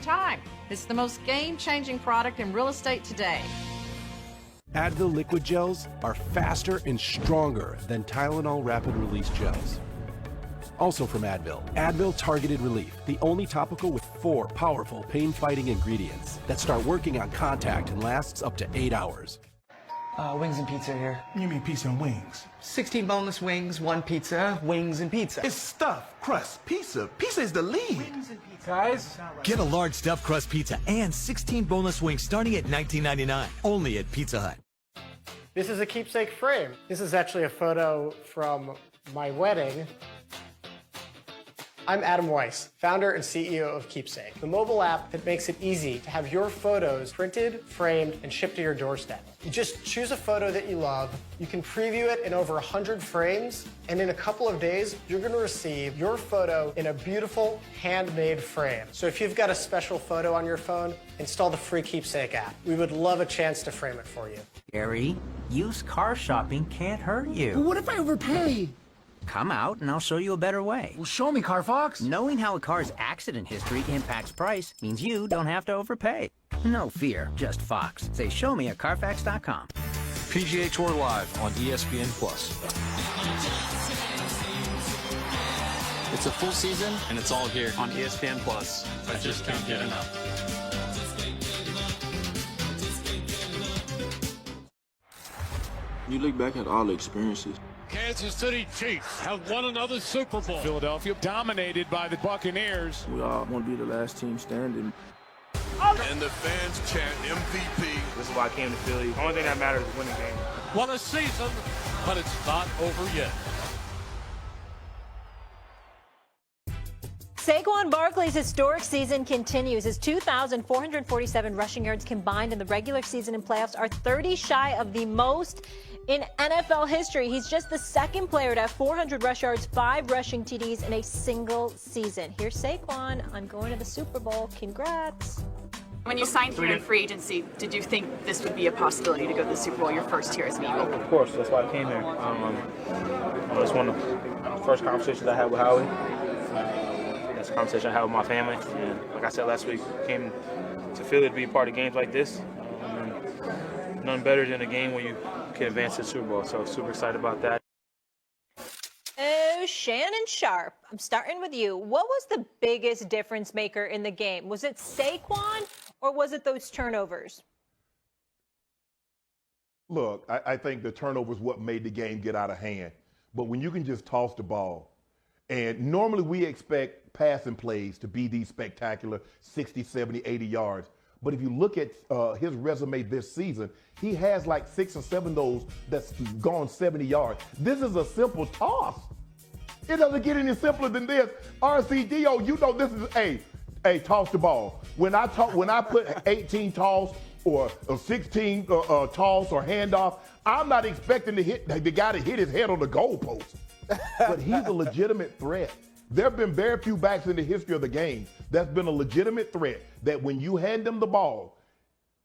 time. It's the most game-changing product in real estate today. Advil liquid gels are faster and stronger than Tylenol rapid release gels. Also from Advil, Advil Targeted Relief, the only topical with 4 powerful pain-fighting ingredients that start working on contact and lasts up to 8 hours. Wings and pizza here. You mean pizza and wings? 16 boneless wings, 1 pizza, wings and pizza. It's stuffed crust pizza. Pizza is the lead. Wings and pizza. Guys, get a large stuffed crust pizza and 16 boneless wings starting at $19.99, only at Pizza Hut. This is a keepsake frame. This is actually a photo from my wedding. I'm Adam Weiss, founder and CEO of Keepsake, the mobile app that makes it easy to have your photos printed, framed, and shipped to your doorstep. You just choose a photo that you love, you can preview it in over 100 frames, and in a couple of days, you're gonna receive your photo in a beautiful, handmade frame. So if you've got a special photo on your phone, install the free Keepsake app. We would love a chance to frame it for you. Gary, used car shopping can't hurt you. well, what if I overpay? Come out and I'll show you a better way. Well, show me, Carfox. Knowing how a car's accident history impacts price means you don't have to overpay. No fear, just Fox. Say show me at Carfax.com. PGA Tour Live on ESPN Plus. It's a full season, and it's all here on ESPN Plus. I just can't get enough. You look back at all the experiences. Kansas City Chiefs have won another Super Bowl. Philadelphia dominated by the Buccaneers. We all want to be the last team standing. And the fans chant MVP. This is why I came to Philly. The only thing that matters is winning games. What a season, but it's not over yet. Saquon Barkley's historic season continues. His 2,447 rushing yards combined in the regular season and playoffs are 30 shy of the most in NFL history. He's just the second player to have 400 rush yards, 5 rushing TDs in a single season. Here's Saquon on going to the Super Bowl. Congrats. When you signed here in free agency, did you think this would be a possibility to go to the Super Bowl your first year as an Eagle? Of course, that's why I came here. It's one of the first conversations I had with Howie. That's a conversation I had with my family. And like I said last week, came to Philly to be a part of games like this. And none better than a game where you can advance to the Super Bowl. So super excited about that. Oh, Shannon Sharpe, I'm starting with you. What was the biggest difference maker in the game? Was it Saquon or was it those turnovers? Look, I think the turnover is what made the game get out of hand. But when you can just toss the ball, and normally we expect passing plays to be these spectacular 60, 70, 80 yards. But if you look at his resume this season, he has like 6 or 7 of those that's gone 70 yards. This is a simple toss. It doesn't get any simpler than this. RCDO, you know this is, hey, toss the ball. When I put 18 toss or 16 toss or handoff, I'm not expecting the guy to hit his head on the goalpost. But he's a legitimate threat. There have been very few backs in the history of the game that's been a legitimate threat that when you hand him the ball,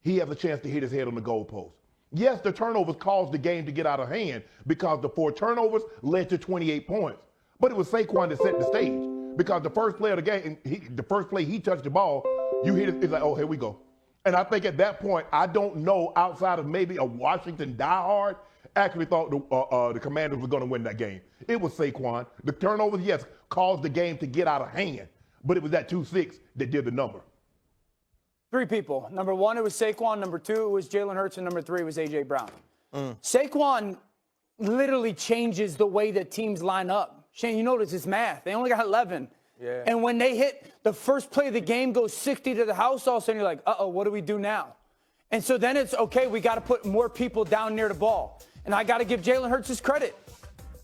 he has a chance to hit his head on the goalpost. Yes, the turnovers caused the game to get out of hand because the 4 turnovers led to 28 points. But it was Saquon that set the stage because the first play of the game, the first play he touched the ball, you hit it, it's like, oh, here we go. And I think at that point, I don't know outside of maybe a Washington diehard, actually thought the Commanders were going to win that game. It was Saquon. The turnovers, yes, caused the game to get out of hand, but it was that 2-6 that did the number. 3 people. Number 1, it was Saquon. Number 2, it was Jalen Hurts. And number 3 was A.J. Brown. Saquon literally changes the way that teams line up. Shane, you notice it's math. They only got 11. Yeah. And when they hit the first play of the game, goes 60 to the house, all of a sudden you're like, uh-oh, what do we do now? And so then it's, okay, we got to put more people down near the ball. And I got to give Jalen Hurts his credit.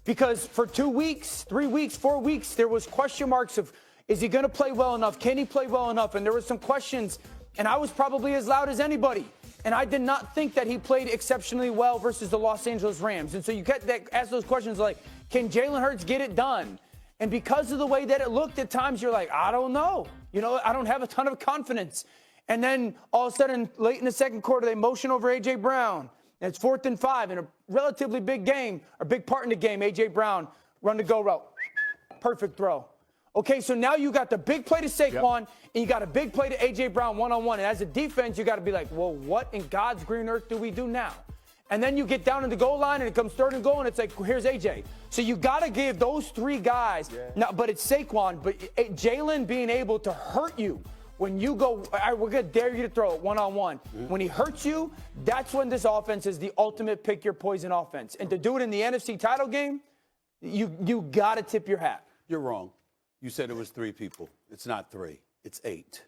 Because for 2 weeks, 3 weeks, 4 weeks, there was question marks of, is he going to play well enough? Can he play well enough? And there were some questions, and I was probably as loud as anybody. And I did not think that he played exceptionally well versus the Los Angeles Rams. And so you get that, ask those questions like, can Jalen Hurts get it done? And because of the way that it looked at times, you're like, I don't know. You know, I don't have a ton of confidence. And then all of a sudden, late in the second quarter, they motion over A.J. Brown. And it's 4th and 5 in a relatively big game, or big part in the game. A.J. Brown, run the go route. Perfect throw. Okay, so now you got the big play to Saquon, and you got a big play to A.J. Brown one-on-one. And as a defense, you got to be like, well, what in God's green earth do we do now? And then you get down in the goal line, and it comes third and goal, and it's like, here's A.J. So you got to give those three guys. Now, but it's Saquon, but Jaylen being able to hurt you. When you go, all right, we're going to dare you to throw it one-on-one. When he hurts you, that's when this offense is the ultimate pick your poison offense. And to do it in the NFC title game, you got to tip your hat. You're wrong. You said it was 3 people. It's not 3. It's 8.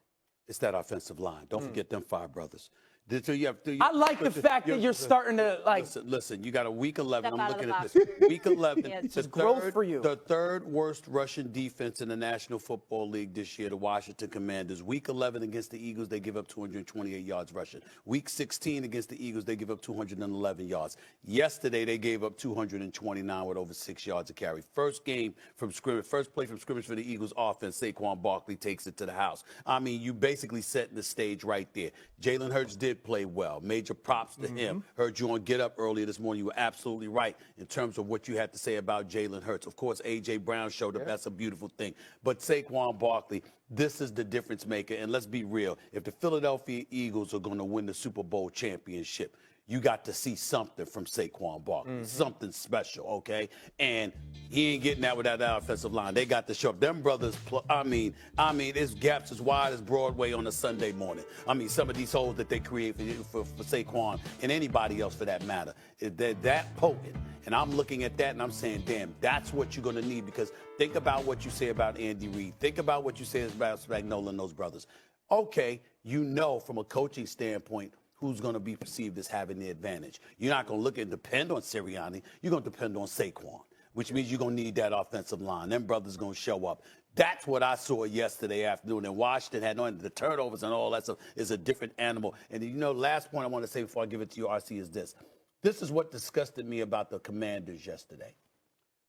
It's that offensive line. Don't forget them 5 brothers. I like the fact that you're starting to, like... Listen, you got a week 11. I'm looking at this. Week 11. It's just growth for you. The 3rd worst rushing defense in the National Football League this year, the Washington Commanders. Week 11 against the Eagles, they give up 228 yards rushing. Week 16 against the Eagles, they give up 211 yards. Yesterday, they gave up 229 with over 6 yards a carry. First play from scrimmage for the Eagles offense, Saquon Barkley takes it to the house. I mean, you basically setting the stage right there. Jalen Hurts did play well. Major props to him. Heard you on Get Up earlier this morning. You were absolutely right in terms of what you had to say about Jalen Hurts. Of course, A.J. Brown showed up. That's a beautiful thing. But Saquon Barkley, this is the difference maker. And let's be real. If the Philadelphia Eagles are going to win the Super Bowl championship, you got to see something from Saquon Barkley, something special, okay? And he ain't getting that with that offensive line. They got to show up. Them brothers, I mean, there's gaps as wide as Broadway on a Sunday morning. I mean, some of these holes that they create for Saquon and anybody else for that matter, they're that potent. And I'm looking at that and I'm saying, damn, that's what you're going to need, because think about what you say about Andy Reid. Think about what you say about Spagnuolo and those brothers. Okay, you know from a coaching standpoint who's going to be perceived as having the advantage. You're not going to look and depend on Sirianni. You're going to depend on Saquon, which means you're going to need that offensive line. Them brothers going to show up. That's what I saw yesterday afternoon. And Washington had the turnovers and all that stuff is a different animal. And you know, last point I want to say before I give it to you, RC, is this. This is what disgusted me about the Commanders yesterday.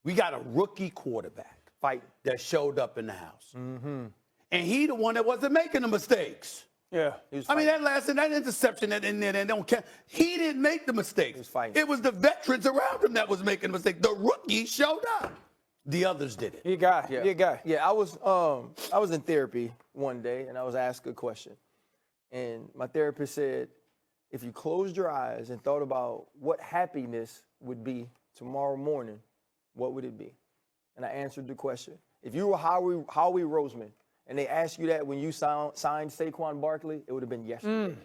We got a rookie quarterback that showed up in the house. And he the one that wasn't making the mistakes. Yeah. I mean, that interception that in there, they don't count. He didn't make the mistakes. It was the veterans around him that was making the mistakes. The rookie showed up. The others did it. You got it. Yeah, I was in therapy one day, and I was asked a question. And my therapist said, if you closed your eyes and thought about what happiness would be tomorrow morning, what would it be? And I answered the question. If you were Howie Roseman, and they asked you that when you signed Saquon Barkley, it would have been yesterday.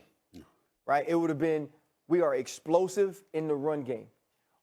Right? It would have been, we are explosive in the run game.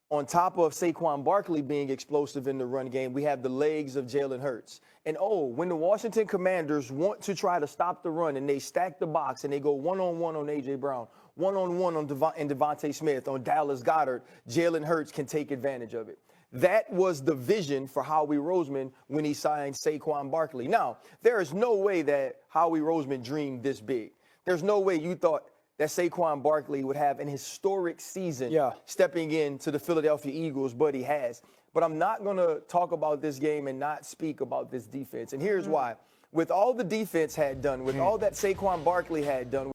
On top of Saquon Barkley being explosive in the run game, we have the legs of Jalen Hurts. And when the Washington Commanders want to try to stop the run and they stack the box and they go one-on-one on A.J. Brown, one-on-one on Devontae Smith, on Dallas Goedert, Jalen Hurts can take advantage of it. That was the vision for Howie Roseman when he signed Saquon Barkley. Now, there is no way that Howie Roseman dreamed this big. There's no way you thought that Saquon Barkley would have an historic season stepping into the Philadelphia Eagles, but he has. But I'm not going to talk about this game and not speak about this defense. And here's why. With all the defense had done, with all that Saquon Barkley had done,